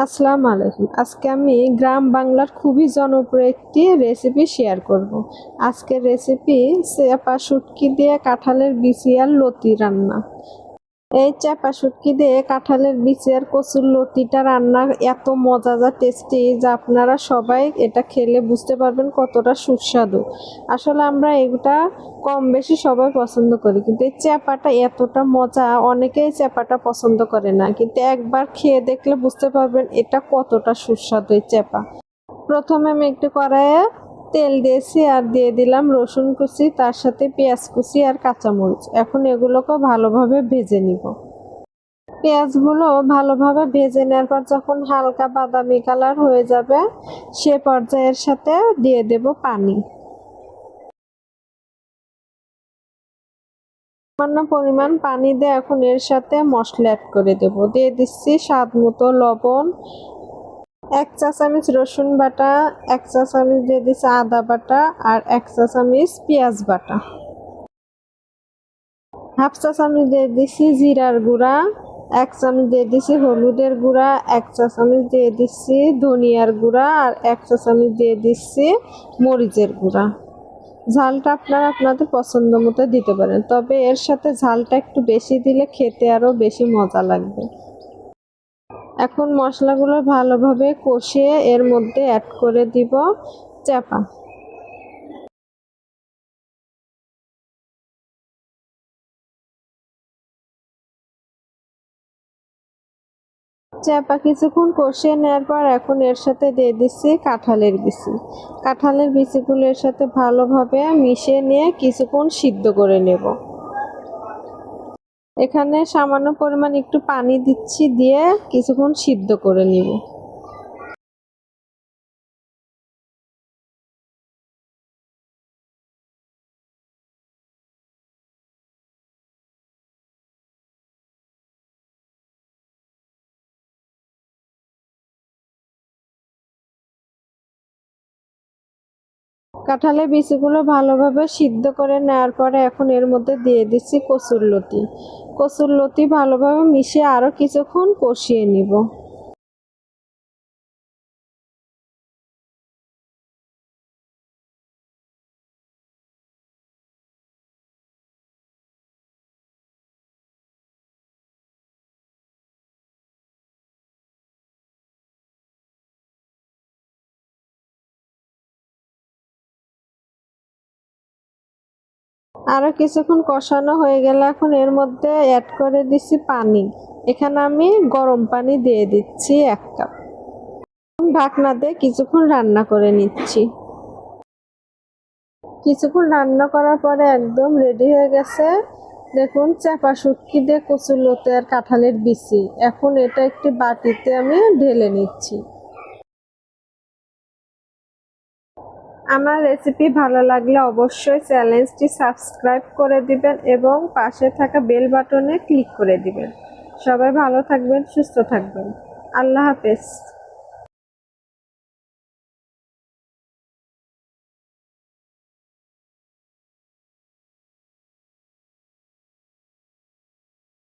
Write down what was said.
আসসালামু আলাইকুম। আজকে আমি গ্রাম বাংলার খুবই জনপ্রিয় একটি রেসিপি শেয়ার করব। আজকের রেসিপি চেপা শুটকি দিয়ে কাঁঠালের বিচি আর লতি রান্না। এই চেপা শুটকি দিয়ে কাঁঠালের বিচি আর কচুর লতিটা রান্না এত মজাদার টেস্টি যা আপনারা সবাই এটা খেলে বুঝতে পারবেন কতটা সুস্বাদু। আসলে আমরা এটা কম বেশি সবাই পছন্দ করি, কিন্তু এই চেপাটা এতটা মজা, অনেকেই চেপাটা পছন্দ করে না, কিন্তু একবার খেয়ে দেখলে বুঝতে পারবেন এটা কতটা সুস্বাদু এই চেপা। প্রথমে আমি একটু কড়াইয়ে তেল দিয়েছি আর দিয়ে দিলাম রসুন কুচি, তার সাথে পেঁয়াজ কুচি আর কাঁচামরিচ। এখন এগুলোকে ভালোভাবে ভেজে নিব। পেঁয়াজগুলো ভালোভাবে ভেজে নেওয়ার পর যখন হালকা বাদামি কালার হয়ে যাবে সে পর্যায়ের সাথে দিয়ে দেব পানি। সামান্য পরিমাণ পানি দিয়ে এখন এর সাথে মশলা অ্যাড করে দেব। দিয়ে দিচ্ছি স্বাদ মতো লবণ, 1 চা চামচ রসুন বাটা, 1 চা চামচ দিয়ে দিচ্ছি আদা বাটা আর 1 চা চামচ পেঁয়াজ বাটা। হাফ চা চামচ দিয়ে দিচ্ছি জিরার গুঁড়া, 1 চামচ দিয়ে দিচ্ছি হলুদের গুঁড়া, 1 চা চামচ দিয়ে দিচ্ছি ধনিয়ার গুঁড়া আর 1 চা চামচ দিয়ে দিচ্ছি মরিচের গুঁড়া। ঝালটা আপনারা আপনাদের পছন্দ মতো দিতে পারেন, তবে এর সাথে ঝালটা একটু বেশি দিলে খেতে আরও বেশি মজা লাগবে। এখন মশলাগুলো ভালোভাবে কষিয়ে এর মধ্যে অ্যাড করে দিব চাপা। চাপা কিছুক্ষণ কষিয়ে নেওয়ার পর এখন এর সাথে দিয়ে দিচ্ছি কাঁঠালের বিচি। কাঁঠালের বিচিগুলো এর সাথে ভালোভাবে মিশিয়ে নিয়ে কিছুক্ষণ সিদ্ধ করে নেব। এখানে সামান্য পরিমাণ একটু পানি দিচ্ছি, দিয়ে কিছুক্ষণ সিদ্ধ করে নিব। কাঁঠালের বিচিগুলো ভালোভাবে সিদ্ধ করে নেওয়ার পরে এখন এর মধ্যে দিয়ে দিচ্ছি কচুর লতি। কচুর লতি ভালোভাবে মিশিয়ে আরও কিছুক্ষণ কষিয়ে নিব। আরও কিছুক্ষণ কষানো হয়ে গেলে এখন এর মধ্যে অ্যাড করে দিচ্ছি পানি। এখানে আমি গরম পানি দিয়ে দিচ্ছি 1 কাপ। ঢাকনা দিয়ে কিছুক্ষণ রান্না করে নিচ্ছি। কিছুক্ষণ রান্না করার পরে একদম রেডি হয়ে গেছে। দেখুন, চাপা শুটকি দিয়ে কচুর লতি আর কাঁঠালের বিচি। এখন এটা একটি বাটিতে আমি ঢেলে নিচ্ছি। আমার রেসিপি ভালো লাগলে অবশ্যই চ্যানেলটি সাবস্ক্রাইব করে দিবেন এবং পাশে থাকা বেল বাটনে ক্লিক করে দিবেন। সবাই ভালো থাকবেন, সুস্থ থাকবেন। আল্লাহ হাফেজ।